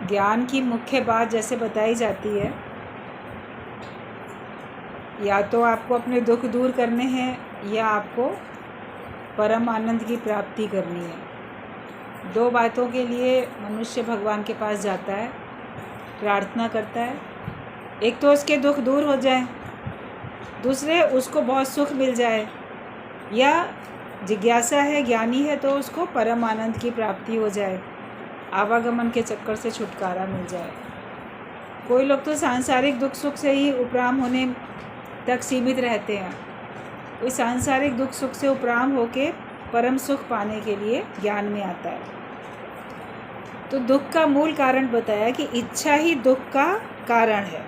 ज्ञान की मुख्य बात जैसे बताई जाती है, या तो आपको अपने दुख दूर करने हैं या आपको परम आनंद की प्राप्ति करनी है। दो बातों के लिए मनुष्य भगवान के पास जाता है, प्रार्थना करता है। एक तो उसके दुख दूर हो जाए, दूसरे उसको बहुत सुख मिल जाए, या जिज्ञासा है, ज्ञानी है तो उसको परम आनंद की प्राप्ति हो जाए, आवागमन के चक्कर से छुटकारा मिल जाए। कोई लोग तो सांसारिक दुख सुख से ही उपराम होने तक सीमित रहते हैं। कोई सांसारिक दुख सुख से उपराम होके परम सुख पाने के लिए ज्ञान में आता है। तो दुख का मूल कारण बताया कि इच्छा ही दुख का कारण है।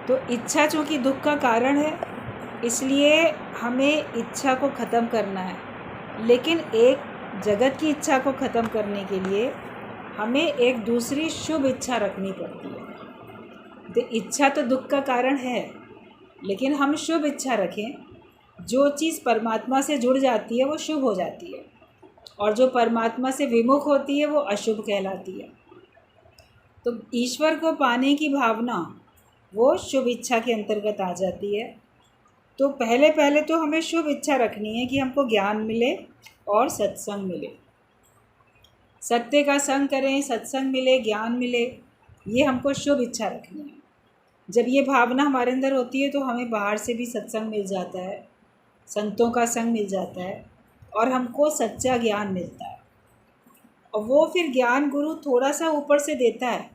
तो इच्छा चूँकि दुख का कारण है, इसलिए हमें इच्छा को ख़त्म करना है। लेकिन एक जगत की इच्छा को ख़त्म करने के लिए हमें एक दूसरी शुभ इच्छा रखनी पड़ती है। तो इच्छा तो दुख का कारण है, लेकिन हम शुभ इच्छा रखें। जो चीज़ परमात्मा से जुड़ जाती है वो शुभ हो जाती है, और जो परमात्मा से विमुख होती है वो अशुभ कहलाती है। तो ईश्वर को पाने की भावना वो शुभ इच्छा के अंतर्गत आ जाती है। तो पहले तो हमें शुभ इच्छा रखनी है कि हमको ज्ञान मिले और सत्संग मिले, सत्य का संग करें, सत्संग मिले, ज्ञान मिले, ये हमको शुभ इच्छा रखनी है। जब ये भावना हमारे अंदर होती है तो हमें बाहर से भी सत्संग मिल जाता है, संतों का संग मिल जाता है, और हमको सच्चा ज्ञान मिलता है। और वो फिर ज्ञान गुरु थोड़ा सा ऊपर से देता है,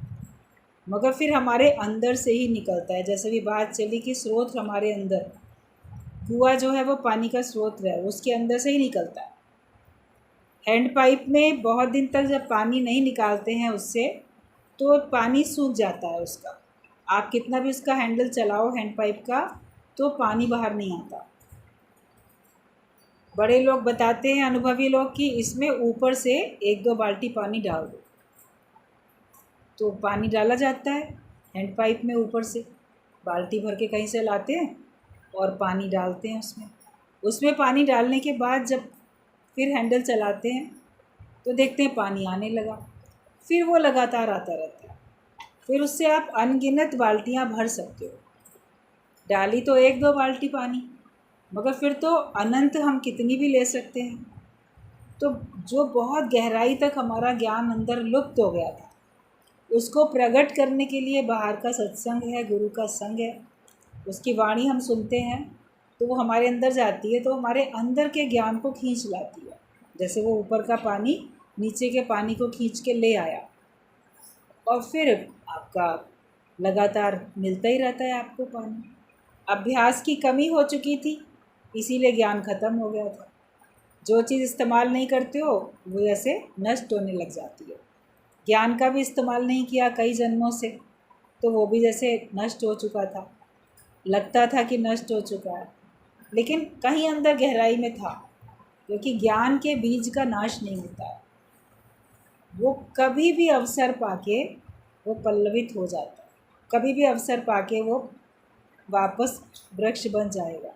मगर फिर हमारे अंदर से ही निकलता है। जैसे भी बात चली कि स्रोत हमारे अंदर, कुआँ जो है वो पानी का स्रोत है, उसके अंदर से ही निकलता है। हैंड पाइप में बहुत दिन तक जब पानी नहीं निकालते हैं उससे, तो पानी सूख जाता है उसका। आप कितना भी उसका हैंडल चलाओ हैंड पाइप का, तो पानी बाहर नहीं आता। बड़े लोग बताते हैं, अनुभवी लोग, कि इसमें ऊपर से 1-2 बाल्टी पानी डाल दो, तो पानी डाला जाता है हैंड पाइप में। ऊपर से बाल्टी भर के कहीं से लाते हैं और पानी डालते हैं उसमें पानी डालने के बाद जब फिर हैंडल चलाते हैं तो देखते हैं पानी आने लगा। फिर वो लगातार आता रहता है। फिर उससे आप अनगिनत बाल्टियाँ भर सकते हो। डाली तो 1-2 बाल्टी पानी, मगर फिर तो अनंत हम कितनी भी ले सकते हैं। तो जो बहुत गहराई तक हमारा ज्ञान अंदर लुप्त हो गया था, उसको प्रकट करने के लिए बाहर का सत्संग है, गुरु का संग है, उसकी वाणी हम सुनते हैं, तो वो हमारे अंदर जाती है, तो हमारे अंदर के ज्ञान को खींच लाती है। जैसे वो ऊपर का पानी नीचे के पानी को खींच के ले आया, और फिर आपका लगातार मिलता ही रहता है आपको पानी। अभ्यास की कमी हो चुकी थी, इसीलिए ज्ञान ख़त्म हो गया था। जो चीज़ इस्तेमाल नहीं करते हो वो ऐसे नष्ट होने लग जाती है। ज्ञान का भी इस्तेमाल नहीं किया कई जन्मों से, तो वो भी जैसे नष्ट हो चुका था, लगता था कि नष्ट हो चुका है, लेकिन कहीं अंदर गहराई में था। क्योंकि ज्ञान के बीज का नाश नहीं होता है, वो कभी भी अवसर पाके वो पल्लवित हो जाता है, कभी भी अवसर पाके वो वापस वृक्ष बन जाएगा।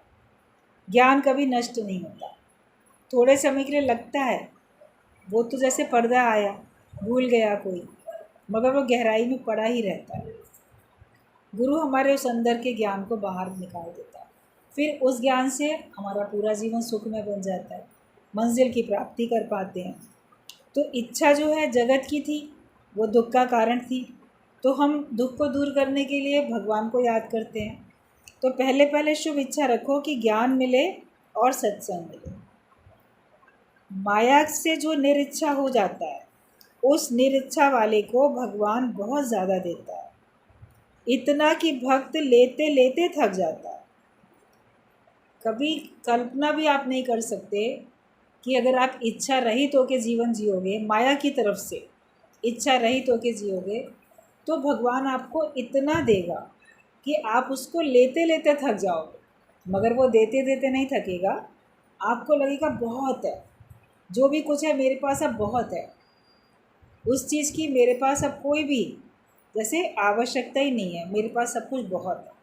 ज्ञान कभी नष्ट नहीं होता। थोड़े समय के लिए लगता है, वो तो जैसे पर्दा आया, भूल गया कोई, मगर वो गहराई में पड़ा ही रहता है। गुरु हमारे उस अंदर के ज्ञान को बाहर निकाल देता है। फिर उस ज्ञान से हमारा पूरा जीवन सुखमय बन जाता है, मंजिल की प्राप्ति कर पाते हैं। तो इच्छा जो है जगत की थी, वो दुख का कारण थी। तो हम दुख को दूर करने के लिए भगवान को याद करते हैं। तो पहले शुभ इच्छा रखो कि ज्ञान मिले और सत्संग मिले। माया से जो निरिच्छा हो जाता है, उस निरिच्छा वाले को भगवान बहुत ज़्यादा देता है, इतना कि भक्त लेते लेते थक जाता है। कभी कल्पना भी आप नहीं कर सकते कि अगर आप इच्छा रहित होकर जीवन जियोगे, माया की तरफ से इच्छा रहित होकर जियोगे, तो भगवान आपको इतना देगा कि आप उसको लेते लेते थक जाओगे। मगर वो देते देते नहीं थकेगा, आपको लगेगा बहुत है, जो भी कुछ है मेरे पास अब बहुत है, उस चीज़ की मेरे पास अब कोई भी जैसे आवश्यकता ही नहीं है, मेरे पास सब कुछ बहुत है।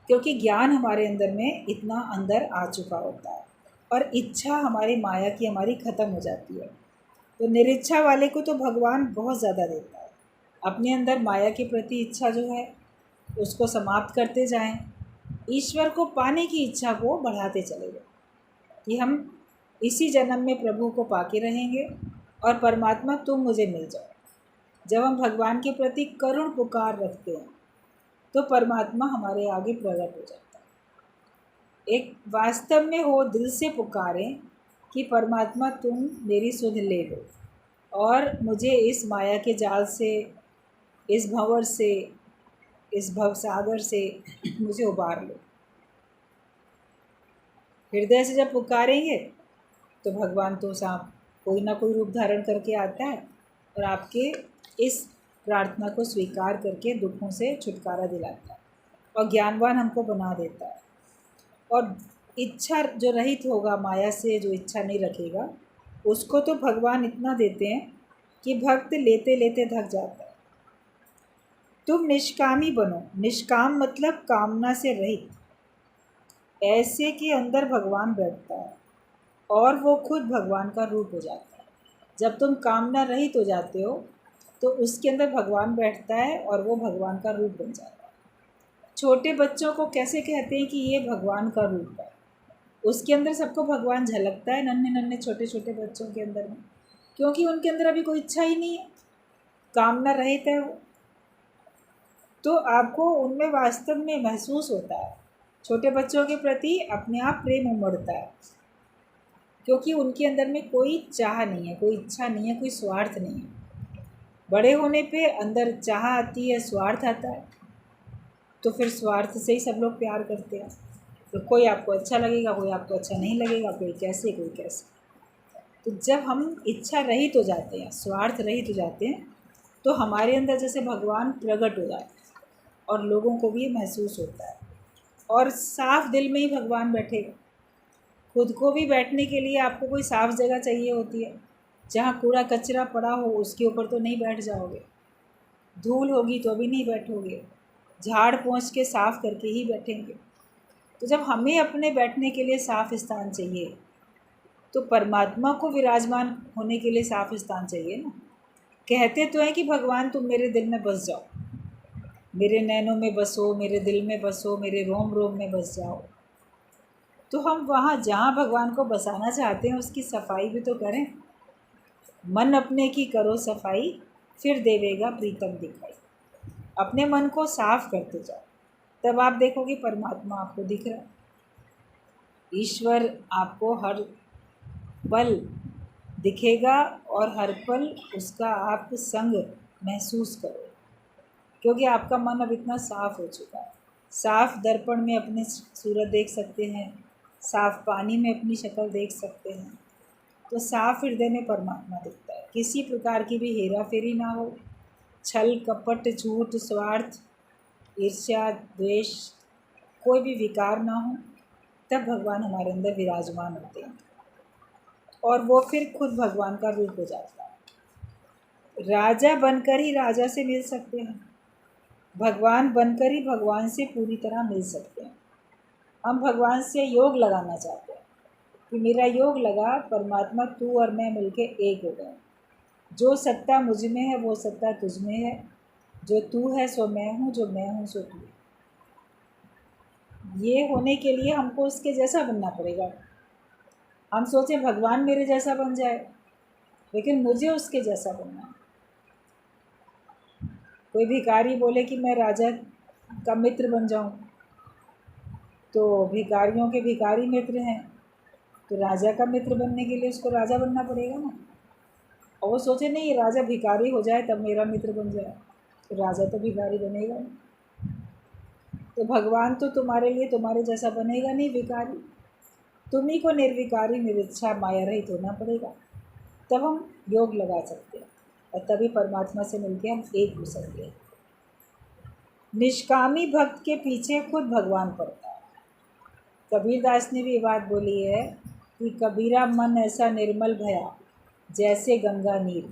क्योंकि ज्ञान हमारे अंदर में इतना अंदर आ चुका होता है, और इच्छा हमारी माया की हमारी ख़त्म हो जाती है। तो निरिच्छा वाले को तो भगवान बहुत ज़्यादा देता है। अपने अंदर माया के प्रति इच्छा जो है उसको समाप्त करते जाएं, ईश्वर को पाने की इच्छा को बढ़ाते चले जाएं कि हम इसी जन्म में प्रभु को पाके रहेंगे और परमात्मा तुम मुझे मिल जाओ। जब हम भगवान के प्रति करुण पुकार रखते हैं तो परमात्मा हमारे आगे प्रकट हो जाता है। एक वास्तव में हो दिल से पुकारें कि परमात्मा तुम मेरी सुध ले लो और मुझे इस माया के जाल से, इस भंवर से, इस भवसागर से मुझे उबार लो। हृदय से जब पुकारेंगे तो भगवान तो साफ कोई ना कोई रूप धारण करके आता है और आपके इस प्रार्थना को स्वीकार करके दुखों से छुटकारा दिलाता है और ज्ञानवान हमको बना देता है। और इच्छा जो रहित होगा, माया से जो इच्छा नहीं रखेगा, उसको तो भगवान इतना देते हैं कि भक्त लेते लेते थक जाता है। तुम निष्कामी बनो। निष्काम मतलब कामना से रहित, ऐसे के अंदर भगवान बैठता है और वो खुद भगवान का रूप हो जाता है। जब तुम कामना रहित हो जाते हो तो उसके अंदर भगवान बैठता है और वो भगवान का रूप बन जाता है। छोटे बच्चों को कैसे कहते हैं कि ये भगवान का रूप है, उसके अंदर सबको भगवान झलकता है, नन्हे नन्हे छोटे छोटे बच्चों के अंदर में, क्योंकि उनके अंदर अभी कोई इच्छा ही नहीं है, कामना रहित है वो। तो आपको उनमें वास्तव में महसूस होता है, छोटे बच्चों के प्रति अपने आप प्रेम उमड़ता है, क्योंकि उनके अंदर में कोई चाह नहीं है, कोई इच्छा नहीं है, कोई स्वार्थ नहीं है। बड़े होने पे अंदर चाह आती है, स्वार्थ आता है, तो फिर स्वार्थ से ही सब लोग प्यार करते हैं। तो कोई आपको अच्छा लगेगा, कोई आपको अच्छा नहीं लगेगा, कोई कैसे कोई कैसे। तो जब हम इच्छा रहित हो जाते हैं, स्वार्थ रहित हो जाते हैं, तो हमारे अंदर जैसे भगवान प्रकट हो जाते हैं और लोगों को भी महसूस होता है। और साफ दिल में ही भगवान बैठेगा। खुद को भी बैठने के लिए आपको कोई साफ़ जगह चाहिए होती है। जहाँ कूड़ा कचरा पड़ा हो उसके ऊपर तो नहीं बैठ जाओगे, धूल होगी तो भी नहीं बैठोगे, झाड़ पोंछ के साफ़ करके ही बैठेंगे। तो जब हमें अपने बैठने के लिए साफ़ स्थान चाहिए तो परमात्मा को विराजमान होने के लिए साफ़ स्थान चाहिए ना। कहते तो हैं कि भगवान तुम मेरे दिल में बस जाओ, मेरे नैनों में बसो, मेरे दिल में बसो, मेरे रोम रोम में बस जाओ। तो हम वहाँ जहाँ भगवान को बसाना चाहते हैं उसकी सफाई भी तो करें। मन अपने की करो सफाई, फिर देवेगा प्रीतम दिखाई। अपने मन को साफ करते जाओ, तब आप देखोगे परमात्मा आपको दिख रहा है। ईश्वर आपको हर पल दिखेगा और हर पल उसका आप संग महसूस करो, क्योंकि आपका मन अब इतना साफ हो चुका है। साफ दर्पण में अपनी सूरत देख सकते हैं, साफ पानी में अपनी शक्ल देख सकते हैं। तो साफ हृदय में परमात्मा दिखता है। किसी प्रकार की भी हेरा फेरी ना हो, छल कपट झूठ स्वार्थ ईर्ष्या द्वेष कोई भी विकार ना हो, तब भगवान हमारे अंदर विराजमान होते हैं और वो फिर खुद भगवान का रूप हो जाता है। राजा बनकर ही राजा से मिल सकते हैं, भगवान बनकर ही भगवान से पूरी तरह मिल सकते हैं। हम भगवान से योग लगाना चाहते हैं कि मेरा योग लगा, परमात्मा तू और मैं मिलके एक हो गए। जो सत्ता मुझ में है वो सत्ता तुझ में है, जो तू है सो मैं हूँ, जो मैं हूँ सो तू है। ये होने के लिए हमको उसके जैसा बनना पड़ेगा। हम सोचें भगवान मेरे जैसा बन जाए, लेकिन मुझे उसके जैसा बनना है। कोई भिखारी बोले कि मैं राजा का मित्र बन जाऊं, तो भिखारियों के भिखारी मित्र हैं, तो राजा का मित्र बनने के लिए उसको राजा बनना पड़ेगा ना। और वो सोचे नहीं राजा भिखारी हो जाए तब मेरा मित्र बन जाए, तो राजा तो भिखारी बनेगा नहीं। तो भगवान तो तुम्हारे लिए तुम्हारे जैसा बनेगा नहीं भिखारी, तुम्ही को निर्विकारी निरिच्छा माया रहित होना पड़ेगा, तब हम योग लगा सकते हैं और तभी परमात्मा से मिलके हम एक हो सकते हैं। निष्कामी भक्त के पीछे खुद भगवान पड़ता है। कबीरदास ने भी ये बात बोली है कि कबीरा मन ऐसा निर्मल भया जैसे गंगा नीर,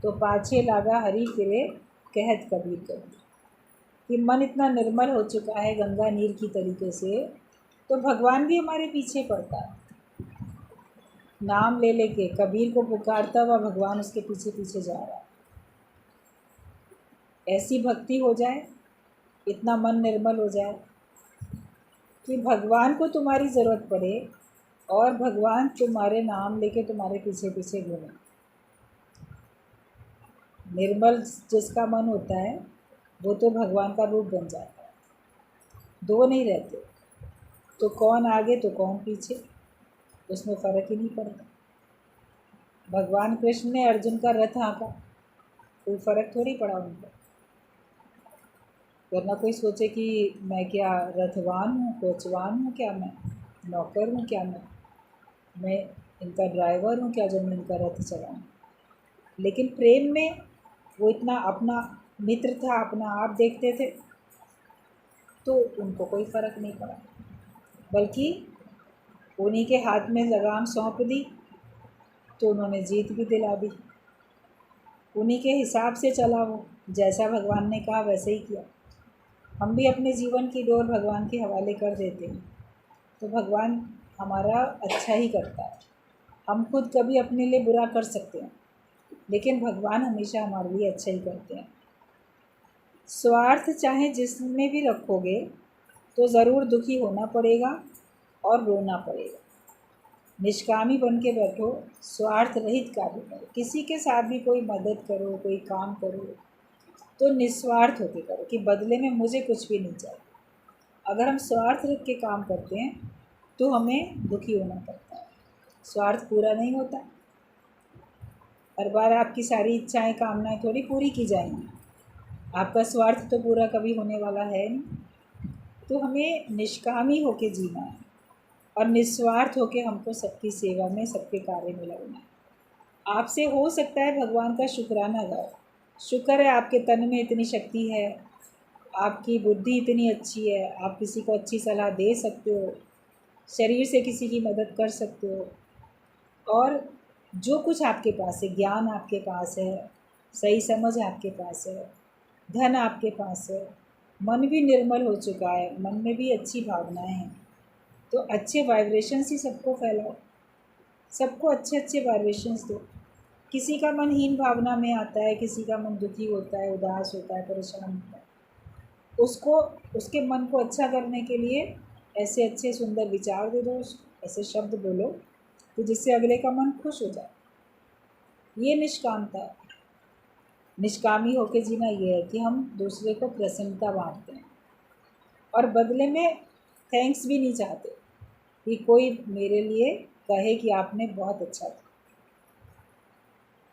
तो पाछे लागा हरि फिरे कहत कबीर कबीर। कि मन इतना निर्मल हो चुका है गंगा नीर की तरीके से, तो भगवान भी हमारे पीछे पड़ता है। नाम ले लेके कबीर को पुकारता हुआ भगवान उसके पीछे पीछे जा रहा है। ऐसी भक्ति हो जाए, इतना मन निर्मल हो जाए कि भगवान को तुम्हारी ज़रूरत पड़े और भगवान तुम्हारे नाम लेके तुम्हारे पीछे पीछे घूमे। निर्मल जिसका मन होता है वो तो भगवान का रूप बन जाता है। दो नहीं रहते, तो कौन आगे तो कौन पीछे, उसमें फ़र्क ही नहीं पड़ता। भगवान कृष्ण ने अर्जुन का रथ हाँका, कोई फ़र्क थोड़ी पड़ा उनको। वरना कोई सोचे कि मैं क्या रथवान हूँ, कोचवान हूँ क्या, मैं नौकर हूँ क्या, मैं इनका ड्राइवर हूँ क्या जो मैं इनका रथ चलाऊँ। लेकिन प्रेम में वो इतना अपना मित्र था, अपना आप देखते थे, तो उनको कोई फ़र्क नहीं पड़ा, बल्कि उन्हीं के हाथ में लगाम सौंप दी तो उन्होंने जीत भी दिला दी। उन्हीं के हिसाब से चला वो, जैसा भगवान ने कहा वैसे ही किया। हम भी अपने जीवन की डोर भगवान के हवाले कर देते हैं तो भगवान हमारा अच्छा ही करता है। हम खुद कभी अपने लिए बुरा कर सकते हैं, लेकिन भगवान हमेशा हमारे लिए अच्छा ही करते हैं। स्वार्थ चाहे जिसमें भी रखोगे तो ज़रूर दुखी होना पड़ेगा और रोना पड़ेगा। निष्कामी बन के बैठो, स्वार्थ रहित कार्य करो। किसी के साथ भी कोई मदद करो, कोई काम करो तो निस्वार्थ होके करो कि बदले में मुझे कुछ भी नहीं चाहिए। अगर हम स्वार्थ रख के काम करते हैं तो हमें दुखी होना पड़ता है। स्वार्थ पूरा नहीं होता, हर बार आपकी सारी इच्छाएं कामनाएं थोड़ी पूरी की जाएंगी। आपका स्वार्थ तो पूरा कभी होने वाला है नहीं। तो हमें निष्कामी होके जीना है और निस्वार्थ होके हमको सबकी सेवा में, सबके कार्य में लगना है। आपसे हो सकता है भगवान का शुक्राना गाओ, शुक्र है आपके तन में इतनी शक्ति है, आपकी बुद्धि इतनी अच्छी है, आप किसी को अच्छी सलाह दे सकते हो, शरीर से किसी की मदद कर सकते हो, और जो कुछ आपके पास है, ज्ञान आपके पास है, सही समझ आपके पास है, धन आपके पास है, मन भी निर्मल हो चुका है, मन में भी अच्छी भावनाएं हैं, तो अच्छे वाइब्रेशंस ही सबको फैलाओ, सबको अच्छे अच्छे वाइब्रेशंस दो। किसी का मन हीन भावना में आता है, किसी का मन दुखी होता है, उदास होता है, परेशान होता है, उसको उसके मन को अच्छा करने के लिए ऐसे अच्छे सुंदर विचार दे दो, ऐसे शब्द बोलो तो जिससे अगले का मन खुश हो जाए। ये निष्कामता है। निष्कामी होके जीना ये है कि हम दूसरे को प्रसन्नता बांटते हैं और बदले में थैंक्स भी नहीं चाहते कि कोई मेरे लिए कहे कि आपने बहुत अच्छा किया।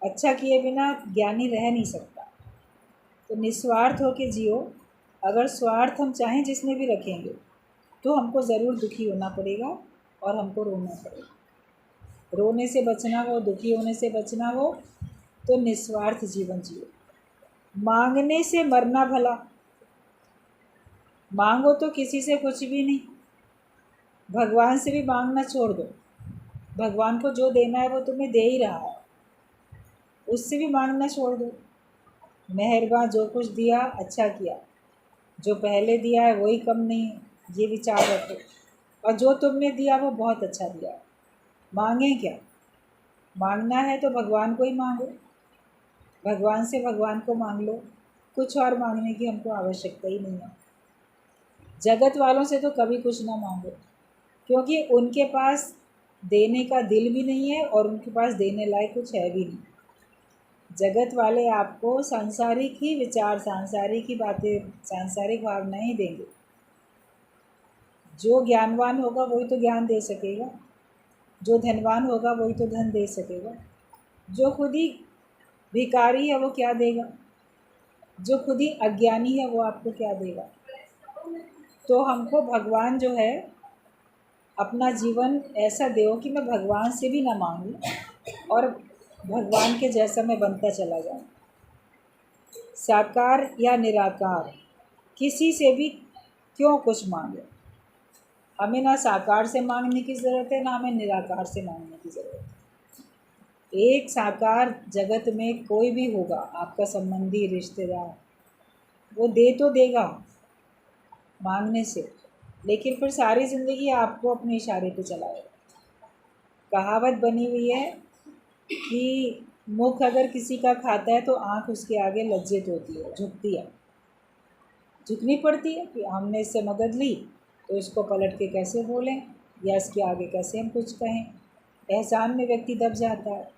अच्छा किए बिना ज्ञानी रह नहीं सकता। तो निस्वार्थ होके जियो। अगर स्वार्थ हम चाहें जिसमें भी रखेंगे तो हमको ज़रूर दुखी होना पड़ेगा और हमको रोना पड़ेगा। रोने से बचना हो, दुखी होने से बचना हो तो निस्वार्थ जीवन जियो। मांगने से मरना भला। मांगो तो किसी से कुछ भी नहीं, भगवान से भी मांगना छोड़ दो। भगवान को जो देना है वो तुम्हें दे ही रहा है, उससे भी मांगना छोड़ दो। मेहरबान, जो कुछ दिया अच्छा किया, जो पहले दिया है वही कम नहीं है, ये विचार रखो। और जो तुमने दिया वो बहुत अच्छा दिया। मांगे क्या? मांगना है तो भगवान को ही मांगो, भगवान से भगवान को मांग लो। कुछ और मांगने की हमको आवश्यकता ही नहीं है। जगत वालों से तो कभी कुछ ना मांगो, क्योंकि उनके पास देने का दिल भी नहीं है और उनके पास देने लायक कुछ है भी नहीं। जगत वाले आपको सांसारिक ही विचार, सांसारिक ही बातें, सांसारिक भावनाएं ही देंगे। जो ज्ञानवान होगा वही तो ज्ञान दे सकेगा, जो धनवान होगा वही तो धन दे सकेगा। जो खुद ही भिखारी है वो क्या देगा? जो खुद ही अज्ञानी है वो आपको क्या देगा? तो हमको भगवान जो है अपना जीवन ऐसा दो कि मैं भगवान से भी ना मांगूं और भगवान के जैसा मैं बनता चला जाऊं। साकार या निराकार, किसी से भी क्यों कुछ मांगे। हमें ना साकार से मांगने की ज़रूरत है, ना हमें निराकार से मांगने की ज़रूरत है। एक साकार जगत में कोई भी होगा, आपका संबंधी, रिश्तेदार, वो दे तो देगा मांगने से, लेकिन फिर सारी ज़िंदगी आपको अपने इशारे पे चलाएगा। कहावत बनी हुई है कि मुख अगर किसी का खाता है तो आँख उसके आगे लज्जित होती है, झुकती है, झुकनी पड़ती है कि हमने इससे मदद ली तो इसको पलट के कैसे बोलें या इसके आगे कैसे हम कुछ कहें। एहसान में व्यक्ति दब जाता है।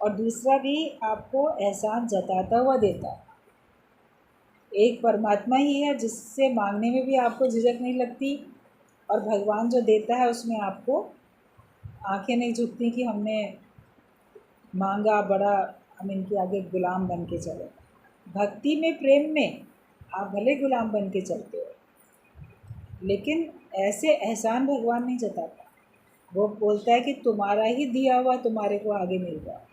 और दूसरा भी आपको एहसान जताता हुआ देता है। एक परमात्मा ही है जिससे मांगने में भी आपको झिझक नहीं लगती, और भगवान जो देता है उसमें आपको आंखें नहीं झुकती कि हमने मांगा बड़ा, हम इनके आगे गुलाम बन के चले। भक्ति में, प्रेम में आप भले गुलाम बन के चलते हो, लेकिन ऐसे एहसान भगवान नहीं जताता। वो बोलता है कि तुम्हारा ही दिया हुआ तुम्हारे को आगे मिल रहा है,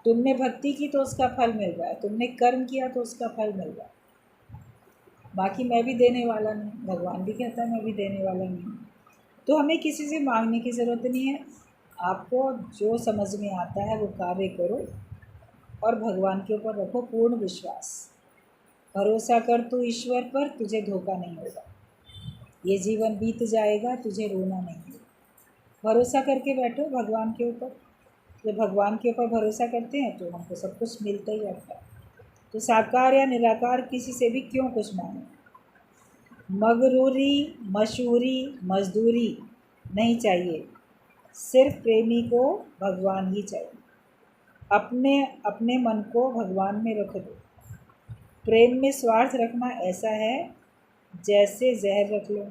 तुमने भक्ति की तो उसका फल मिल रहा है, तुमने कर्म किया तो उसका फल मिल रहा है। बाकी मैं भी देने वाला नहीं, भगवान भी कहता है मैं भी देने वाला नहीं। तो हमें किसी से मांगने की ज़रूरत नहीं है। आपको जो समझ में आता है वो कार्य करो और भगवान के ऊपर रखो पूर्ण विश्वास। भरोसा कर तू ईश्वर पर, तुझे धोखा नहीं होगा। ये जीवन बीत जाएगा, तुझे रोना नहीं है। भरोसा करके बैठो भगवान के ऊपर। जब भगवान के ऊपर भरोसा करते हैं तो हमको सब कुछ मिलता ही रहता है। तो साकार या निराकार किसी से भी क्यों कुछ मांगे। मगरूरी, मशहूरी, मजदूरी नहीं चाहिए, सिर्फ प्रेमी को भगवान ही चाहिए। अपने अपने मन को भगवान में रख दो। प्रेम में स्वार्थ रखना ऐसा है जैसे जहर रख लो।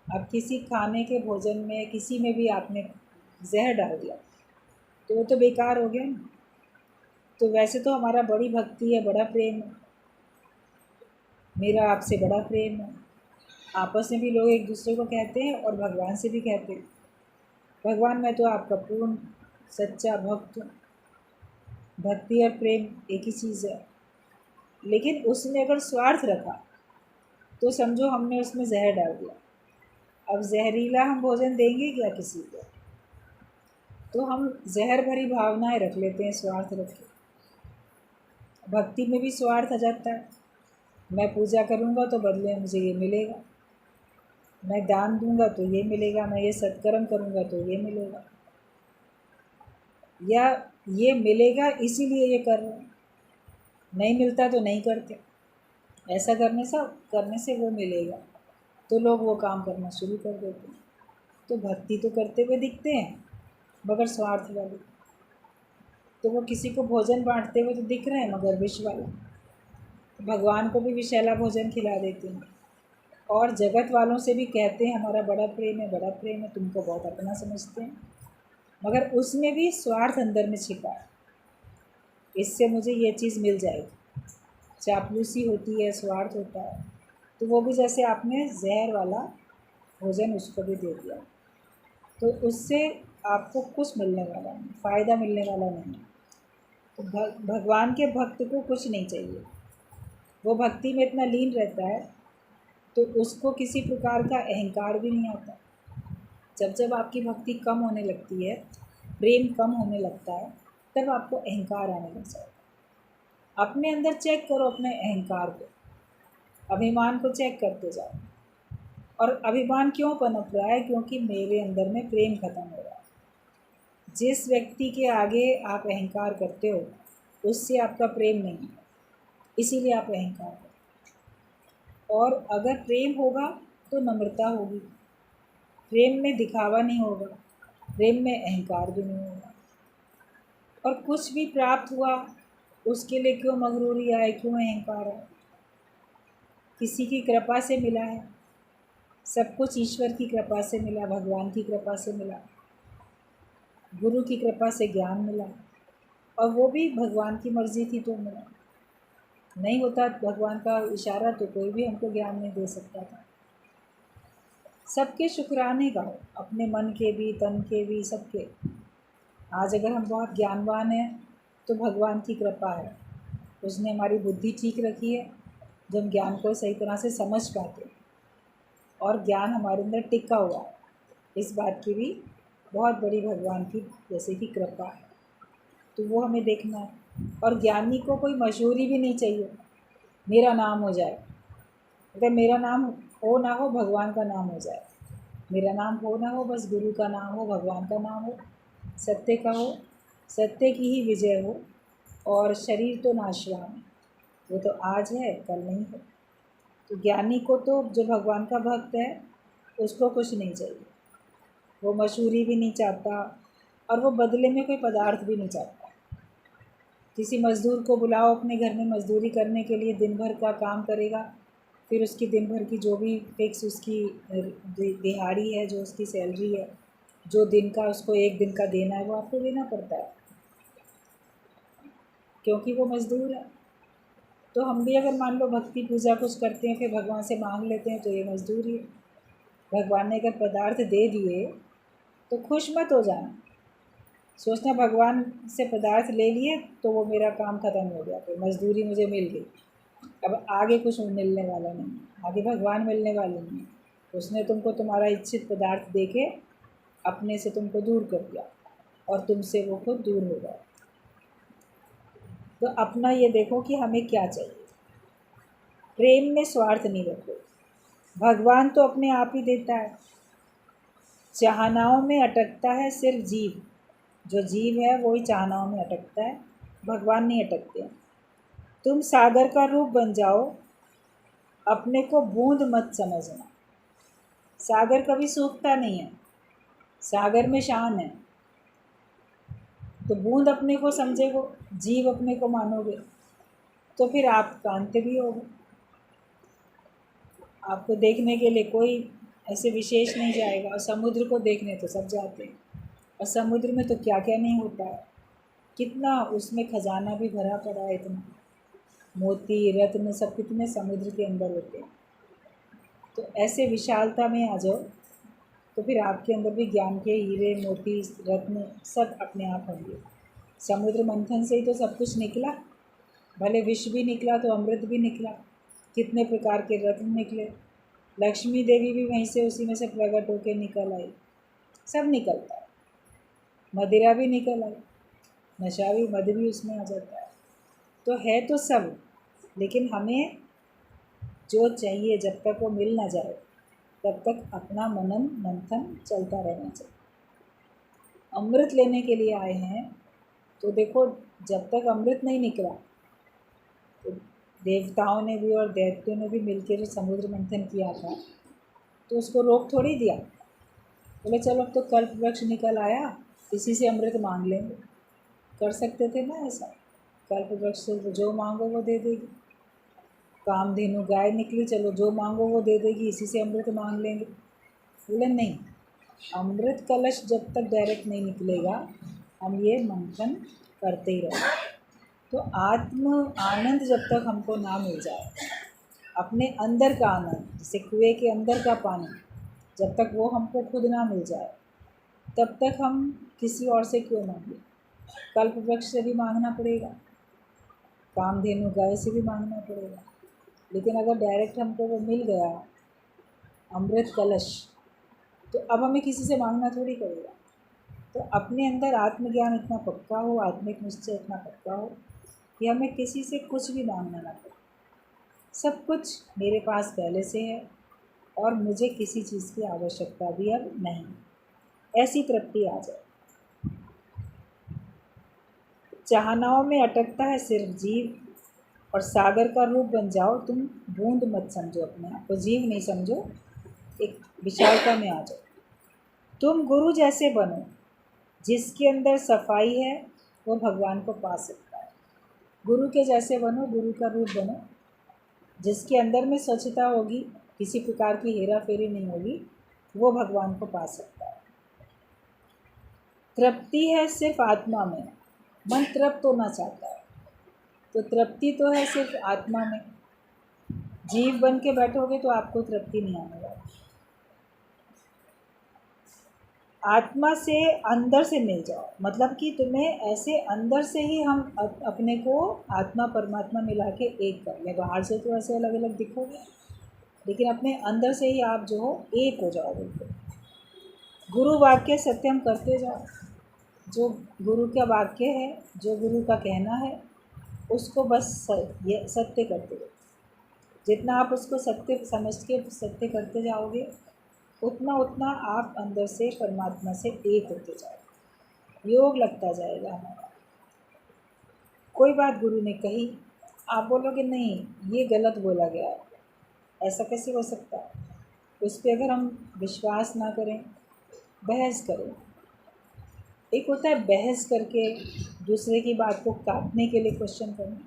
अब किसी खाने के भोजन में, किसी में भी आपने जहर डाल दिया तो वो तो बेकार हो गया ना। तो वैसे तो हमारा बड़ी भक्ति है, बड़ा प्रेम है, मेरा आपसे बड़ा प्रेम है। आपस में भी लोग एक दूसरे को कहते हैं और भगवान से भी कहते हैं, भगवान मैं तो आपका पूर्ण सच्चा भक्त हूँ। भक्ति और प्रेम एक ही चीज़ है। लेकिन उसने अगर स्वार्थ रखा तो समझो हमने उसमें जहर डाल दिया। अब जहरीला हम भोजन देंगे क्या किसी को? तो हम जहर भरी भावनाएं रख लेते हैं, स्वार्थ रख के। भक्ति में भी स्वार्थ आ जाता है। मैं पूजा करूँगा तो बदले में मुझे ये मिलेगा, मैं दान दूंगा तो ये मिलेगा, मैं ये सत्कर्म करूँगा तो ये मिलेगा, या ये मिलेगा इसीलिए ये कर रहे हैं, नहीं मिलता तो नहीं करते। ऐसा करने से वो मिलेगा तो लोग वो काम करना शुरू कर देते हैं। तो भक्ति तो करते हुए दिखते हैं मगर स्वार्थ वाले। तो वो किसी को भोजन बांटते हुए तो दिख रहे हैं मगर विष वाला। भगवान को भी विषैला भोजन खिला देते हैं और जगत वालों से भी कहते हैं हमारा बड़ा प्रेम है, बड़ा प्रेम है, तुमको बहुत अपना समझते हैं, मगर उसमें भी स्वार्थ अंदर में छिपा है। इससे मुझे ये चीज़ मिल जाएगी, चापलूसी होती है, स्वार्थ होता है। तो वो भी जैसे आपने जहर वाला भोजन उसको भी दे दिया, तो उससे आपको कुछ मिलने वाला नहीं, फ़ायदा मिलने वाला नहीं। तो भगवान के भक्त को कुछ नहीं चाहिए। वो भक्ति में इतना लीन रहता है तो उसको किसी प्रकार का अहंकार भी नहीं आता। जब जब आपकी भक्ति कम होने लगती है, प्रेम कम होने लगता है, तब आपको अहंकार आने लग जाता है। अपने अंदर चेक करो अपने अहंकार को, अभिमान को चेक करते जाओ। और अभिमान क्यों पनप रहा है? क्योंकि मेरे अंदर में प्रेम खत्म हो रहा है। जिस व्यक्ति के आगे आप अहंकार करते हो उससे आपका प्रेम नहीं है, इसीलिए आप अहंकार करते हो। और अगर प्रेम होगा तो नम्रता होगी, प्रेम में दिखावा नहीं होगा, प्रेम में अहंकार भी नहीं होगा। और कुछ भी प्राप्त हुआ उसके लिए क्यों मगरूरी आए, क्यों अहंकार आए? किसी की कृपा से मिला है, सब कुछ ईश्वर की कृपा से मिला, भगवान की कृपा से मिला, गुरु की कृपा से ज्ञान मिला, और वो भी भगवान की मर्ज़ी थी तो मिला। नहीं होता भगवान का इशारा तो कोई भी हमको ज्ञान नहीं दे सकता था। सबके शुक्राने गाओ, अपने मन के भी, तन के भी, सबके। आज अगर हम बहुत ज्ञानवान हैं तो भगवान की कृपा है, उसने हमारी बुद्धि ठीक रखी है जो हम ज्ञान को सही तरह से समझ पाते हैं, और ज्ञान हमारे अंदर टिका हुआ है। इस बात की भी बहुत बड़ी भगवान की जैसे कि कृपा है, तो वो हमें देखना है। और ज्ञानी को कोई मशहूरी भी नहीं चाहिए, मेरा नाम हो जाए। अगर मेरा नाम हो ना हो, भगवान का नाम हो जाए, मेरा नाम हो ना हो, बस गुरु का नाम हो, भगवान का नाम हो, सत्य का हो, सत्य की ही विजय हो। और शरीर तो नाशवान है, वो तो आज है कल नहीं है। तो ज्ञानी को तो, जो भगवान का भक्त है, उसको कुछ नहीं चाहिए। वो मशहूरी भी नहीं चाहता और वो बदले में कोई पदार्थ भी नहीं चाहता। किसी मज़दूर को बुलाओ अपने घर में मज़दूरी करने के लिए, दिन भर का काम करेगा, फिर उसकी दिन भर की जो भी फिक्स उसकी दिहाड़ी है, जो उसकी सैलरी है, जो दिन का उसको एक दिन का देना है, वो आपको देना पड़ता है, क्योंकि वो मज़दूर है। तो हम भी अगर मान लो भक्ति पूजा कुछ करते हैं, फिर भगवान से मांग लेते हैं, तो ये मज़दूरी है। भगवान ने अगर पदार्थ दे दिए तो खुश मत हो जाना, सोचना भगवान से पदार्थ ले लिए तो वो मेरा काम ख़त्म हो गया, तो मज़दूरी मुझे मिल गई, अब आगे कुछ मिलने वाला नहीं, आगे भगवान मिलने वाले नहीं। उसने तुमको तुम्हारा इच्छित पदार्थ दे के अपने से तुमको दूर कर दिया और तुमसे वो खुद दूर हो गया। तो अपना ये देखो कि हमें क्या चाहिए। प्रेम में स्वार्थ नहीं रखो, भगवान तो अपने आप ही देता है। चाहनाओं में अटकता है सिर्फ जीव, जो जीव है वो ही चाहनाओं में अटकता है, भगवान नहीं अटकते। तुम सागर का रूप बन जाओ, अपने को बूंद मत समझना। सागर कभी सूखता नहीं है, सागर में शान है। तो बूंद अपने को समझेगो, जीव अपने को मानोगे, तो फिर आप कांत भी होगे। आपको देखने के लिए कोई ऐसे विशेष नहीं जाएगा, और समुद्र को देखने तो सब जाते हैं। और समुद्र में तो क्या क्या नहीं होता है, कितना उसमें खजाना भी भरा पड़ा है, इतना मोती रत्न सब कितने समुद्र के अंदर होते हैं। तो ऐसे विशालता में आ जाओ, तो फिर आपके अंदर भी ज्ञान के हीरे मोती रत्न सब अपने आप होंगे। समुद्र मंथन से ही तो सब कुछ निकला, भले विष भी निकला तो अमृत भी निकला, कितने प्रकार के रत्न निकले। लक्ष्मी देवी भी वहीं से, उसी में से प्रकट होकर निकल आई, सब निकलता है। मदिरा भी निकल आई, नशा भी, मद भी उसमें आ जाता है। तो है तो सब, लेकिन हमें जो चाहिए जब तक वो मिल ना जाए तब तक अपना मनन मंथन चलता रहना चाहिए। अमृत लेने के लिए आए हैं तो देखो, जब तक अमृत नहीं निकला, तो देवताओं ने भी और दैत्यों ने भी मिलकर जो समुद्र मंथन किया था, तो उसको रोक थोड़ी दिया। बोले चलो अब तो कल्प वृक्ष निकल आया, इसी से अमृत मांग लेंगे। कर सकते थे ना ऐसा, कल्प वृक्ष से जो मांगो वो दे देगी। कामधेनु गाय निकली, चलो जो मांगो वो दे देगी, इसी से अमृत मांग लेंगे। बोले नहीं, अमृत कलश जब तक डायरेक्ट नहीं निकलेगा, हम ये मंथन करते ही रहें। तो आत्म आनंद जब तक हमको ना मिल जाए, अपने अंदर का आनंद, जैसे कुएं के अंदर का पानी, जब तक वो हमको खुद ना मिल जाए, तब तक हम किसी और से क्यों मांगे। कल्प वृक्ष से भी मांगना पड़ेगा, कामधेनु गाय से भी मांगना पड़ेगा, लेकिन अगर डायरेक्ट हमको वो मिल गया अमृत कलश, तो अब हमें किसी से मांगना थोड़ी पड़ेगा। तो अपने अंदर आत्मज्ञान इतना पक्का हो, आत्मिक निश्चय इतना पक्का हो कि हमें किसी से कुछ भी मांगना ना पड़े। सब कुछ मेरे पास पहले से है और मुझे किसी चीज़ की आवश्यकता भी अब नहीं, ऐसी तृप्ति आ जाए। चाहनाओं में अटकता है सिर्फ जीव, और सागर का रूप बन जाओ तुम, बूंद मत समझो अपने आप को, जीव नहीं समझो, एक विशालता में आ जाओ। तुम गुरु जैसे बनो, जिसके अंदर सफाई है वो भगवान को पा सकता है। गुरु के जैसे बनो, गुरु का रूप बनो, जिसके अंदर में स्वच्छता होगी, किसी प्रकार की हेरा फेरी नहीं होगी, वो भगवान को पा सकता है। तृप्ति है सिर्फ आत्मा में, मन तृप्त होना चाहता है, तो तृप्ति तो है सिर्फ आत्मा में। जीव बन के बैठोगे तो आपको तृप्ति नहीं आने वाली। आत्मा से अंदर से मिल जाओ, मतलब कि तुम्हें ऐसे अंदर से ही हम अपने को आत्मा परमात्मा मिला के एक कर ले। बाहर से तो ऐसे अलग अलग दिखोगे, लेकिन अपने अंदर से ही आप जो हो एक हो जाओ बिल्कुल। गुरु वाक्य सत्यम करते जाओ, जो गुरु का वाक्य है, जो गुरु का कहना है, उसको बस ये सत्य करते जाओ। जितना आप उसको सत्य समझ के सत्य करते जाओगे, उतना उतना आप अंदर से परमात्मा से एक होते जाओ, योग लगता जाएगा हमारा। कोई बात गुरु ने कही, आप बोलोगे नहीं ये गलत बोला गया, ऐसा कैसे हो सकता है, उस पर अगर हम विश्वास ना करें, बहस करें। एक होता है बहस करके दूसरे की बात को काटने के लिए क्वेश्चन करना,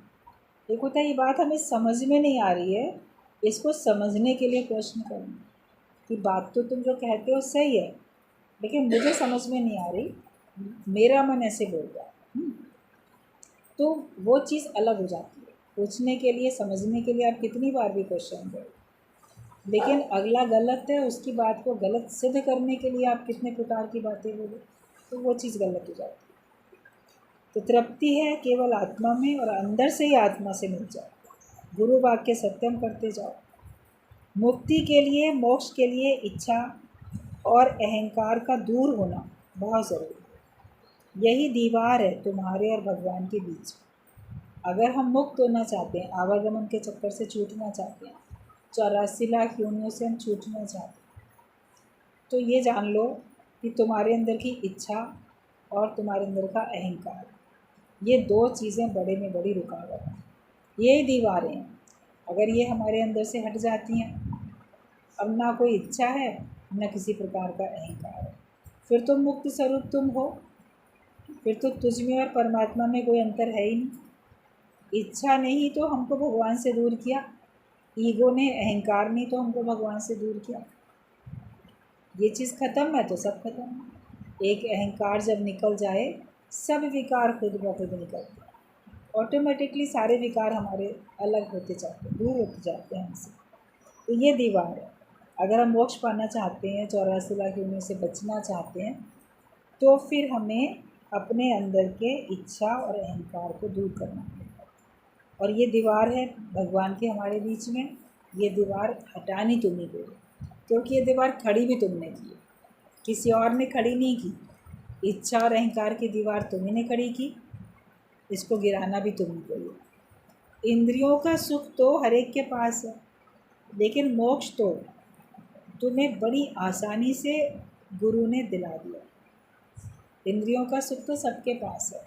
एक होता है ये बात हमें समझ में नहीं आ रही है, इसको समझने के लिए क्वेश्चन करना कि बात तो तुम जो कहते हो सही है, लेकिन मुझे समझ में नहीं आ रही, मेरा मन ऐसे बोल रहा है। तो वो चीज़ अलग हो जाती है। पूछने के लिए, समझने के लिए आप कितनी बार भी क्वेश्चन करो, लेकिन अगला गलत है, उसकी बात को गलत सिद्ध करने के लिए आप कितने प्रकार की बातें बोलो, तो वो चीज़ गलत हो जाती है। तो तृप्ति है केवल आत्मा में, और अंदर से ही आत्मा से मिल जाओ, गुरु वाक्य सत्यम करते जाओ। मुक्ति के लिए, मोक्ष के लिए इच्छा और अहंकार का दूर होना बहुत ज़रूरी है। यही दीवार है तुम्हारे और भगवान के बीच। अगर हम मुक्त होना चाहते हैं, आवागमन के चक्कर से छूटना चाहते हैं, 84 लाख योनियों से हम छूटना चाहते हैं, तो ये जान लो कि तुम्हारे अंदर की इच्छा और तुम्हारे अंदर का अहंकार, ये दो चीज़ें बड़े में बड़ी रुकावट हैं। यही दीवारें हैं, अगर ये हमारे अंदर से हट जाती हैं, अब ना कोई इच्छा है, न किसी प्रकार का अहंकार है, फिर तो मुक्त स्वरूप तुम हो, फिर तो तुझ में और परमात्मा में कोई अंतर है ही नहीं। इच्छा ने ही तो हमको भगवान से दूर किया, ईगो ने, अहंकार ने तो हमको भगवान से दूर किया। ये चीज़ ख़त्म है तो सब खत्म है। एक अहंकार जब निकल जाए, सब विकार खुद ब खुद निकलते हैं, ऑटोमेटिकली सारे विकार हमारे अलग होते जाते हैं, दूर होते जाते हैं हमसे। तो ये दीवार है। अगर हम मोक्ष पाना चाहते हैं, 84 लाख योनियों से बचना चाहते हैं, तो फिर हमें अपने अंदर के इच्छा और अहंकार को दूर करना पड़ेगा। और ये दीवार है भगवान के हमारे बीच में, ये दीवार हटानी तुम्हें को, क्योंकि ये दीवार खड़ी भी तुमने की है, किसी और ने खड़ी नहीं की। इच्छा और अहंकार की दीवार तुम्ही ने खड़ी की, इसको गिराना भी तुम्ही को ही। इंद्रियों का सुख तो हर एक के पास है, लेकिन मोक्ष तो तुम्हें बड़ी आसानी से गुरु ने दिला दिया। इंद्रियों का सुख तो सबके पास है,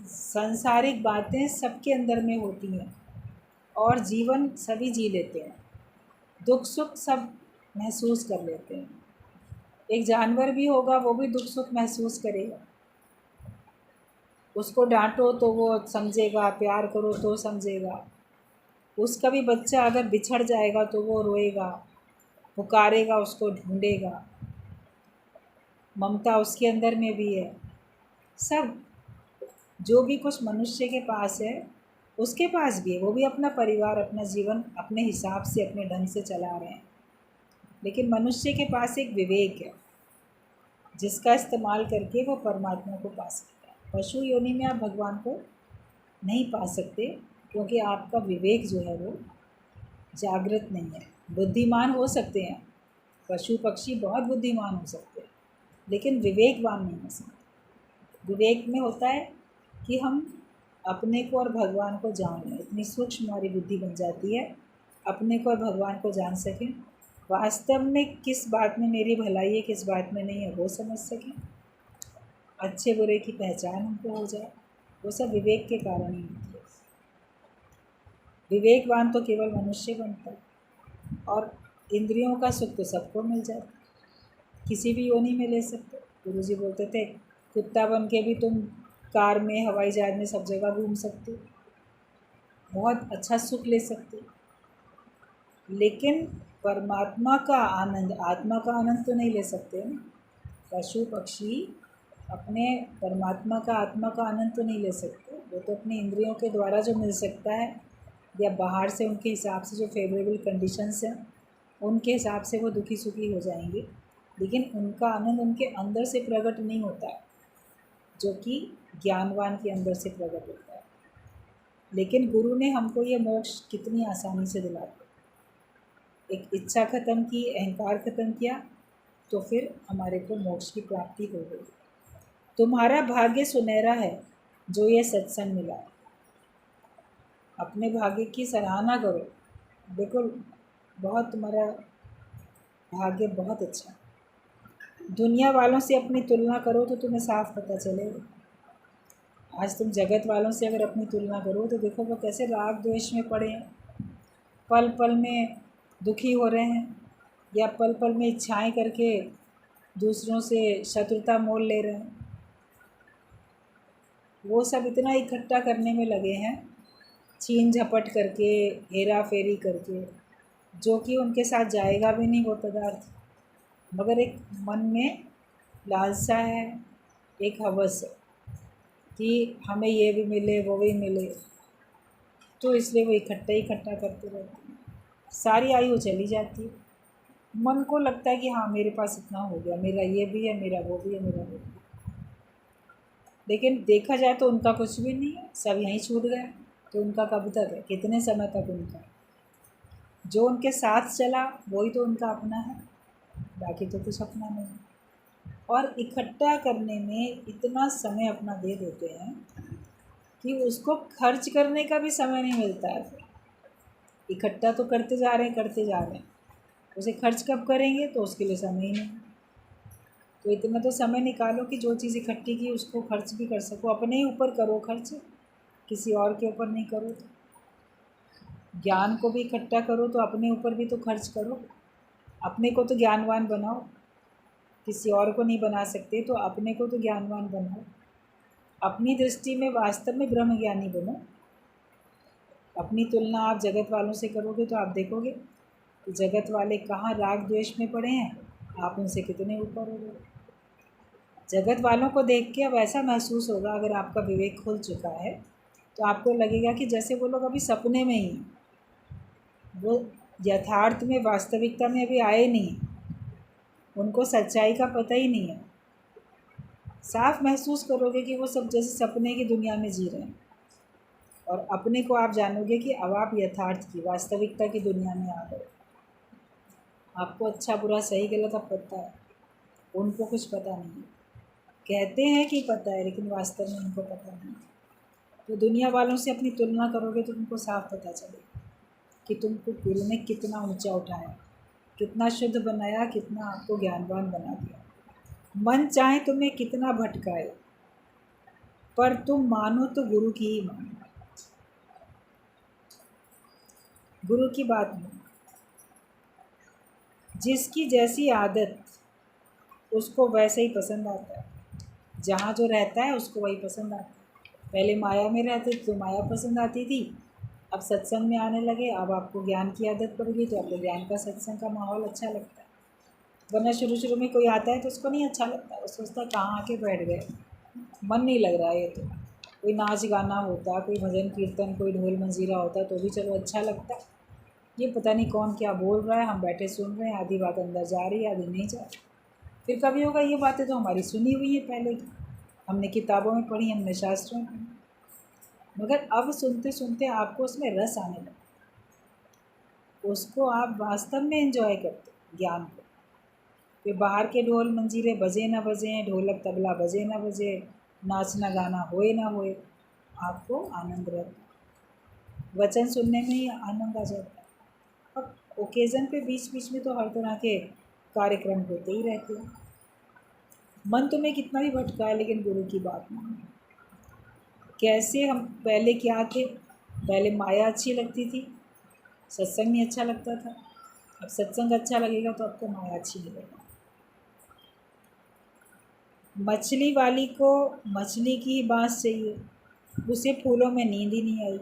सांसारिक बातें सबके अंदर में होती हैं, और जीवन सभी जी लेते हैं, दुख सुख सब महसूस कर लेते हैं। एक जानवर भी होगा, वो भी दुख सुख महसूस करेगा। उसको डांटो तो वो समझेगा, प्यार करो तो समझेगा। उसका भी बच्चा अगर बिछड़ जाएगा तो वो रोएगा, पुकारेगा, उसको ढूंढेगा। ममता उसके अंदर में भी है। सब जो भी कुछ मनुष्य के पास है, उसके पास भी है। वो भी अपना परिवार, अपना जीवन अपने हिसाब से, अपने ढंग से चला रहे हैं। लेकिन मनुष्य के पास एक विवेक है, जिसका इस्तेमाल करके वो परमात्मा को पा सकता है। पशु योनि में आप भगवान को नहीं पा सकते, क्योंकि आपका विवेक जो है वो जागृत नहीं है। बुद्धिमान हो सकते हैं, पशु पक्षी बहुत बुद्धिमान हो सकते हैं, लेकिन विवेकवान नहीं हो सकते। विवेक में होता है कि हम अपने को और भगवान को जान लें, इतनी सूक्ष्म हमारी बुद्धि बन जाती है, अपने को और भगवान को जान सकें, वास्तव में किस बात में मेरी भलाई है, किस बात में नहीं है, वो समझ सकें, अच्छे बुरे की पहचान हमको हो जाए। वो सब विवेक के कारण ही होती है। विवेकवान तो केवल मनुष्य बनता है, और इंद्रियों का सुख तो सबको मिल जाता है, किसी भी योनि में ले सकते। गुरुजी बोलते थे, कुत्ता बन के भी तुम कार में, हवाई जहाज में, सब जगह घूम सकते हो, बहुत अच्छा सुख ले सकते हो, लेकिन परमात्मा का आनंद, आत्मा का आनंद तो नहीं ले सकते ना। पशु पक्षी अपने परमात्मा का, आत्मा का आनंद तो नहीं ले सकते। वो तो अपनी इंद्रियों के द्वारा जो मिल सकता है, या बाहर से उनके हिसाब से जो फेवरेबल कंडीशंस हैं, उनके हिसाब से वो दुखी सुखी हो जाएंगे, लेकिन उनका आनंद उनके अंदर से प्रकट नहीं होता है, जो कि ज्ञानवान के अंदर से प्रकट होता है। लेकिन गुरु ने हमको ये मोक्ष कितनी आसानी से दिला दिया। एक इच्छा ख़त्म की, अहंकार ख़त्म किया, तो फिर हमारे को मोक्ष की प्राप्ति हो गई। तुम्हारा भाग्य सुनहरा है जो ये सत्संग मिला। अपने भाग्य की सराहना करो, देखो बहुत तुम्हारा भाग्य बहुत अच्छा। दुनिया वालों से अपनी तुलना करो तो तुम्हें साफ पता चलेगा। आज तुम जगत वालों से अगर अपनी तुलना करो तो देखो वो कैसे राग द्वेष में पड़े हैं, पल पल में दुखी हो रहे हैं, या पल पल में इच्छाएं करके दूसरों से शत्रुता मोल ले रहे हैं। वो सब इतना इकट्ठा करने में लगे हैं, छीन झपट करके, हेरा फेरी करके, जो कि उनके साथ जाएगा भी नहीं वो पदार्थ। मगर एक मन में लालसा है, एक हवस है कि हमें ये भी मिले वो भी मिले, तो इसलिए वो इकट्ठा करते रहते हैं। सारी आयु चली जाती है, मन को लगता है कि हाँ मेरे पास इतना हो गया, मेरा ये भी है, मेरा वो भी है, मेरा वो भी है। लेकिन देखा जाए तो उनका कुछ भी नहीं है, सब यहीं छूट गया। तो उनका कब तक है, कितने समय तक उनका? जो उनके साथ चला वही तो उनका अपना है, बाकी तो कुछ अपना नहीं। और इकट्ठा करने में इतना समय अपना दे देते हैं कि उसको खर्च करने का भी समय नहीं मिलता है। फिर इकट्ठा तो करते जा रहे हैं, उसे खर्च कब करेंगे तो उसके लिए समय ही नहीं। तो इतना तो समय निकालो कि जो चीज़ इकट्ठी की उसको खर्च भी कर सको। अपने ही ऊपर करो खर्च, किसी और के ऊपर नहीं करो। तो ज्ञान को भी इकट्ठा करो तो अपने ऊपर भी तो खर्च करो। अपने को तो ज्ञानवान बनाओ, किसी और को नहीं बना सकते, तो अपने को तो ज्ञानवान बनाओ। अपनी दृष्टि में वास्तव में ब्रह्मज्ञानी बनो। अपनी तुलना आप जगत वालों से करोगे तो आप देखोगे कि जगत वाले कहाँ राग द्वेष में पड़े हैं, आप उनसे कितने ऊपर हो गए। जगत वालों को देख के अब ऐसा महसूस होगा, अगर आपका विवेक खुल चुका है तो आपको लगेगा कि जैसे वो लोग अभी सपने में ही, वो यथार्थ में वास्तविकता में अभी आए नहीं, उनको सच्चाई का पता ही नहीं है। साफ महसूस करोगे कि वो सब जैसे सपने की दुनिया में जी रहे हैं, और अपने को आप जानोगे कि अब आप यथार्थ की वास्तविकता की दुनिया में आ गए। आपको अच्छा बुरा सही गलत अब पता है, उनको कुछ पता नहीं है। कहते हैं कि पता है लेकिन वास्तव में उनको पता नहीं। तो दुनिया वालों से अपनी तुलना करोगे तो तुमको साफ पता चलेगा कि तुमको गुरु ने कितना ऊंचा उठाया, कितना शुद्ध बनाया, कितना आपको ज्ञानवान बना दिया। मन चाहे तुम्हें कितना भटकाए, पर तुम मानो तो गुरु की ही मानो, गुरु की बात मानो। जिसकी जैसी आदत उसको वैसे ही पसंद आता है, जहाँ जो रहता है उसको वही पसंद आता है। पहले माया में रहते तो माया पसंद आती थी, अब सत्संग में आने लगे, अब आपको ज्ञान की आदत पड़ गई तो आपको ज्ञान का सत्संग का माहौल अच्छा लगता है। वरना शुरू शुरू में कोई आता है तो उसको नहीं अच्छा लगता, वो सोचता है कहाँ आके बैठ गए, मन नहीं लग रहा है। ये तो कोई नाच गाना होता, कोई भजन कीर्तन, कोई ढोल मंजीरा होता तो भी चलो अच्छा लगता। ये पता नहीं कौन क्या बोल रहा है, हम बैठे सुन रहे हैं, आधी बात अंदर जा रही है आधी नहीं जा रही। फिर कभी होगा ये बातें तो हमारी सुनी हुई है पहले की, हमने किताबों में पढ़ी, हमने शास्त्रों में पढ़ी, मगर अब सुनते सुनते आपको उसमें रस आने लगा, उसको आप वास्तव में एंजॉय करते ज्ञान को। फिर बाहर के ढोल मंजीरे बजे ना बजे, ढोलक तबला बजे ना बजे, नाचना गाना होए ना होए, आपको आनंद रहता, वचन सुनने में ही आनंद आ जाता है। अब ओकेज़न पे बीच बीच में तो हर तरह के कार्यक्रम होते ही रहते हैं। मन तुम्हें कितना भी भटका है लेकिन गुरु की बात मानो। कैसे हम पहले क्या थे, पहले माया अच्छी लगती थी, सत्संग नहीं अच्छा लगता था, अब सत्संग अच्छा लगेगा तो आपको माया अच्छी लगेगी। मछली वाली को मछली की ही बाँस चाहिए, उसे फूलों में नींद ही नहीं आई।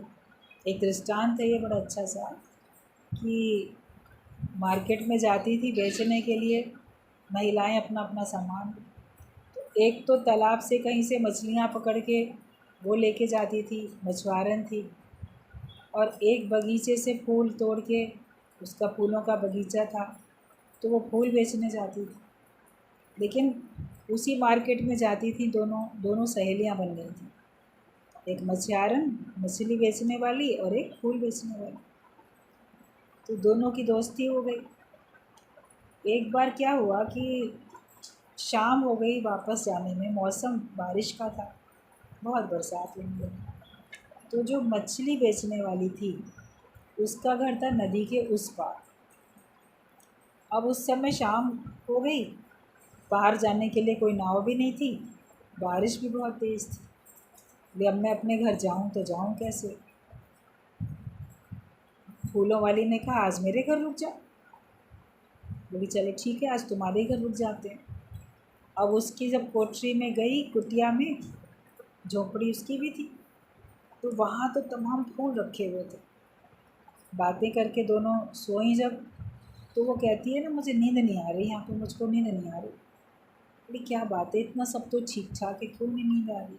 एक दृष्टांत है ये बड़ा अच्छा सा, कि मार्केट में जाती थी बेचने के लिए महिलाएं अपना अपना सामान, तो एक तो तालाब से कहीं से मछलियां पकड़ के वो लेके जाती थी, मछुआरन थी, और एक बगीचे से फूल तोड़ के, उसका फूलों का बगीचा था तो वो फूल बेचने जाती थी। लेकिन उसी मार्केट में जाती थी, दोनों दोनों सहेलियां बन गई थी, एक मछुआरन मछली बेचने वाली और एक फूल बेचने वाली, तो दोनों की दोस्ती हो गई। एक बार क्या हुआ कि शाम हो गई, वापस जाने में मौसम बारिश का था, बहुत बरसात होने लगी, तो जो मछली बेचने वाली थी उसका घर था नदी के उस पार। अब उस समय शाम हो गई, बाहर जाने के लिए कोई नाव भी नहीं थी, बारिश भी बहुत तेज़ थी। बोली अब मैं अपने घर जाऊं तो जाऊं कैसे। फूलों वाली ने कहा आज मेरे घर रुक जा। बोली चलो ठीक है, आज तुम्हारे ही घर रुक जाते हैं। अब उसकी जब कोठरी में गई, कुटिया में, झोपड़ी उसकी भी थी, तो वहाँ तो तमाम फूल रखे हुए थे। बातें करके दोनों सोई जब, तो वो कहती है ना मुझे नींद नहीं आ रही, यहाँ पे मुझको नींद नहीं आ रही। बोली क्या बात है, इतना सब तो ठीक ठाक है, क्यों नहीं नींद आ रही।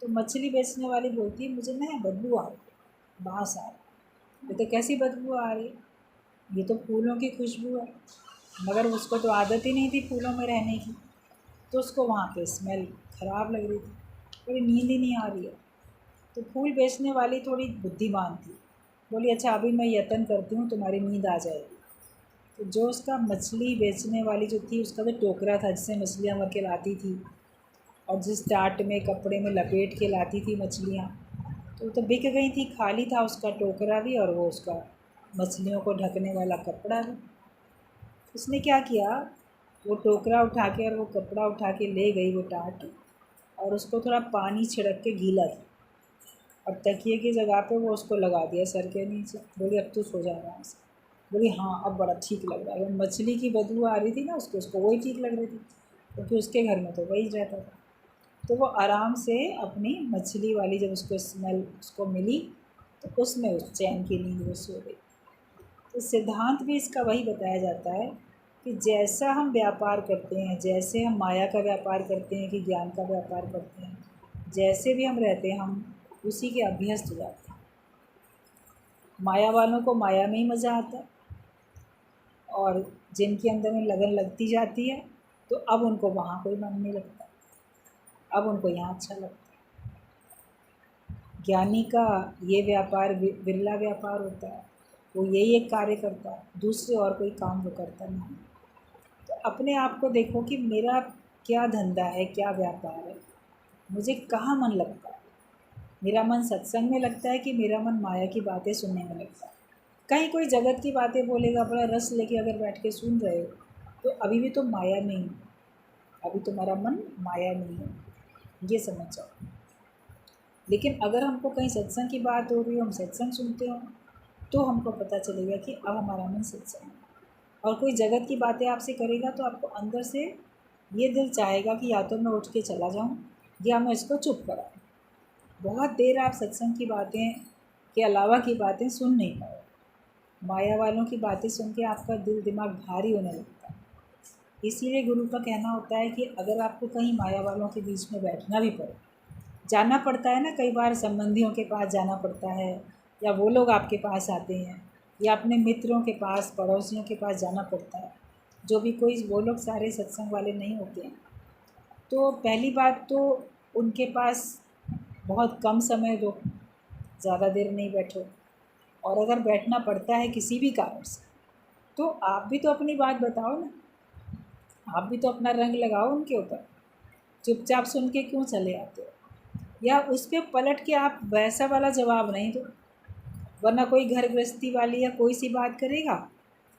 तो मछली बेचने वाली बोलती है मुझे ना बदबू आ रही, बाँस आ रही। ये तो कैसी बदबू आ रही, ये तो फूलों की खुशबू है। मगर उसको तो आदत ही नहीं थी फूलों में रहने की, तो उसको वहाँ पे स्मेल ख़राब लग रही थी। बोली नींद ही नहीं आ रही है। तो फूल बेचने वाली थोड़ी बुद्धिमान थी, बोली अच्छा अभी मैं यत्न करती हूँ, तुम्हारी नींद आ जाएगी। तो जो उसका मछली बेचने वाली जो थी, उसका तो टोकरा था जिससे मछलियाँ भर के लाती थी, और जिस टाट में कपड़े में लपेट के लाती थी मछलियाँ, तो बिक गई थी। खाली था उसका टोकरा भी और वो उसका मछलियों को ढकने वाला कपड़ा भी। उसने क्या किया, वो टोकरा उठा के और वो कपड़ा उठा के ले गई वो टाट, और उसको थोड़ा पानी छिड़क के गीला था, और तकिए की जगह पे वो उसको लगा दिया सर के नीचे। बोली अब तो सो जा आराम से। बोली हाँ अब बड़ा ठीक लग रहा है। वो मछली की बदबू आ रही थी ना उसको वही ठीक लग रही थी, क्योंकि उसके घर में तो वही रहता था। तो वो आराम से अपनी मछली वाली जब उसको स्मेल उसको मिली, तो उसमें उस चैन की नींद वो सो गई। तो सिद्धांत भी इसका वही बताया जाता है कि जैसा हम व्यापार करते हैं, जैसे हम माया का व्यापार करते हैं कि ज्ञान का व्यापार करते हैं, जैसे भी हम रहते हैं हम उसी के अभ्यस्त हो जाते हैं। माया वालों को माया में ही मज़ा आता है, और जिनके अंदर में लगन लगती जाती है तो अब उनको वहाँ कोई मन नहीं लगता, अब उनको यहाँ अच्छा लगता है। ज्ञानी का ये व्यापार विरला व्यापार होता है, वो यही एक कार्य करता है, दूसरे और कोई काम वो करता नहीं। तो अपने आप को देखो कि मेरा क्या धंधा है, क्या व्यापार है, मुझे कहाँ मन लगता है। मेरा मन सत्संग में लगता है कि मेरा मन माया की बातें सुनने में लगता है। कहीं कोई जगत की बातें बोलेगा, बड़ा रस लेके अगर बैठ के सुन रहे हो, तो अभी भी तो माया में ही, अभी तुम्हारा मन माया में ही है, ये समझ जाओ। लेकिन अगर हमको कहीं सत्संग की बात हो रही हो, हम सत्संग सुनते हो, तो हमको पता चलेगा कि अब हमारा मन सत्संग है। और कोई जगत की बातें आपसे करेगा तो आपको अंदर से ये दिल चाहेगा कि या तो मैं उठ के चला जाऊं या मैं इसको चुप कराऊं। बहुत देर आप सत्संग की बातें के अलावा की बातें सुन नहीं पाओ। माया वालों की बातें सुन के आपका दिल दिमाग भारी होने लगता है। इसीलिए गुरु का कहना होता है कि अगर आपको कहीं माया वालों के बीच में बैठना भी पड़े, जाना पड़ता है ना, कई बार संबंधियों के पास जाना पड़ता है, या वो लोग आपके पास आते हैं, या अपने मित्रों के पास, पड़ोसियों के पास जाना पड़ता है, जो भी कोई, वो लोग सारे सत्संग वाले नहीं होते हैं। तो पहली बात तो उनके पास बहुत कम समय दो, ज़्यादा देर नहीं बैठो। और अगर बैठना पड़ता है किसी भी कारण से, तो आप भी तो अपनी बात बताओ ना, आप भी तो अपना रंग लगाओ उनके ऊपर। चुपचाप सुन के क्यों चले आते हो, या उस पर पलट के आप वैसा वाला जवाब नहीं दो, वरना कोई घर गृहस्थी वाली या कोई सी बात करेगा,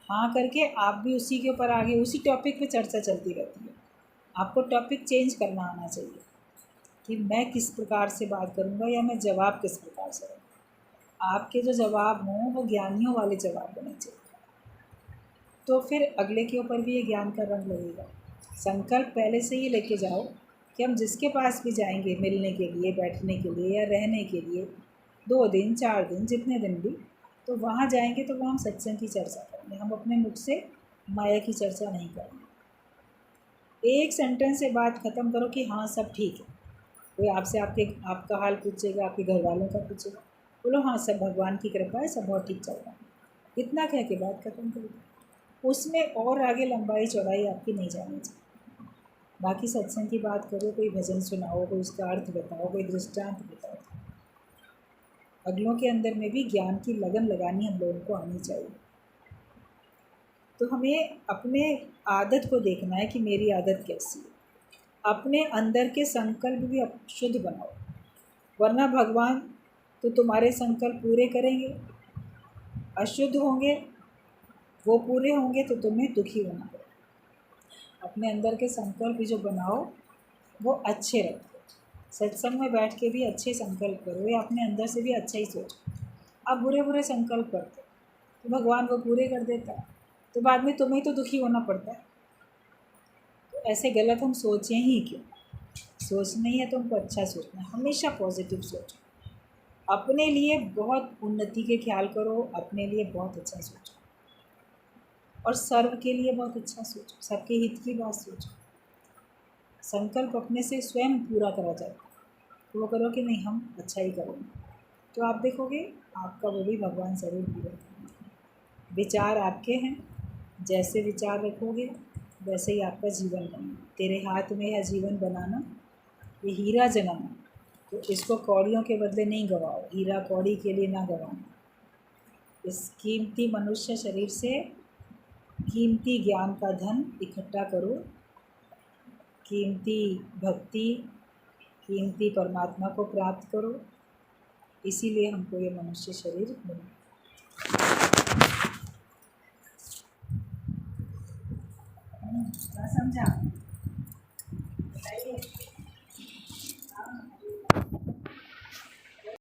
हाँ करके आप भी उसी के ऊपर आगे उसी टॉपिक पे चर्चा चलती रहती है। आपको टॉपिक चेंज करना आना चाहिए कि मैं किस प्रकार से बात करूँगा, या मैं जवाब किस प्रकार से दूँगा। आपके जो जवाब हों वो ज्ञानियों वाले जवाब होने चाहिए, तो फिर अगले के ऊपर भी ये ज्ञान का रंग लगेगा। संकल्प पहले से ही लेके जाओ कि हम जिसके पास भी जाएंगे मिलने के लिए, बैठने के लिए, या रहने के लिए, 2 दिन 4 दिन जितने दिन भी, तो वहाँ जाएंगे तो वहाँ हम सत्संग की चर्चा करेंगे, हम अपने मुख से माया की चर्चा नहीं करेंगे। एक सेंटेंस से बात ख़त्म करो कि हाँ सब ठीक है। कोई आपसे आपका हाल पूछेगा, आपके घर वालों का पूछेगा, बोलो हाँ सब भगवान की कृपा है, सब बहुत ठीक चल रहा है, इतना कह के बात ख़त्म करो। उसमें और आगे लंबाई चौड़ाई आपकी नहीं जानी चाहिए। बाकी सत्संग की बात करो, कोई भजन सुनाओ, कोई उसका अर्थ बताओ, कोई दृष्टांत बताओ। अगलों के अंदर में भी ज्ञान की लगन लगानी हम लोगों को आनी चाहिए। तो हमें अपने आदत को देखना है कि मेरी आदत कैसी है। अपने अंदर के संकल्प भी शुद्ध बनाओ, वरना भगवान तो तुम्हारे संकल्प पूरे करेंगे, अशुद्ध होंगे वो पूरे होंगे तो तुम्हें दुखी होना पड़ेगा। अपने अंदर के संकल्प जो बनाओ वो अच्छे रखो। सत्संग में बैठ के भी अच्छे संकल्प करो या अपने अंदर से भी अच्छा ही सोचो। आप बुरे बुरे संकल्प करते तो भगवान वो पूरे कर देता है, तो बाद में तुम्हें तो दुखी होना पड़ता है। तो ऐसे गलत हम सोचें ही क्यों? सोचना ही है तो हमको अच्छा सोचना है, हमेशा पॉजिटिव सोचो। अपने लिए बहुत उन्नति के ख्याल करो, अपने लिए बहुत अच्छा सोचो और सर्व के लिए बहुत अच्छा सोचो, सबके हित की बात सोचो। संकल्प अपने से स्वयं पूरा करा जाता है, तो वो करो कि नहीं हम अच्छा ही करेंगे, तो आप देखोगे आपका वो भी भगवान ज़रूर पूरा करेंगे। विचार आपके हैं, जैसे विचार रखोगे वैसे ही आपका जीवन बनेगा। तेरे हाथ में है जीवन बनाना, ये हीरा जमाना, तो इसको कौड़ियों के बदले नहीं गवाओ, हीरा कौड़ी के लिए ना गवाना। इस कीमती मनुष्य शरीर से कीमती ज्ञान का धन इकट्ठा करो, कीमती भक्ति, कीमती परमात्मा को प्राप्त करो। इसीलिए हमको ये मनुष्य शरीर मिला।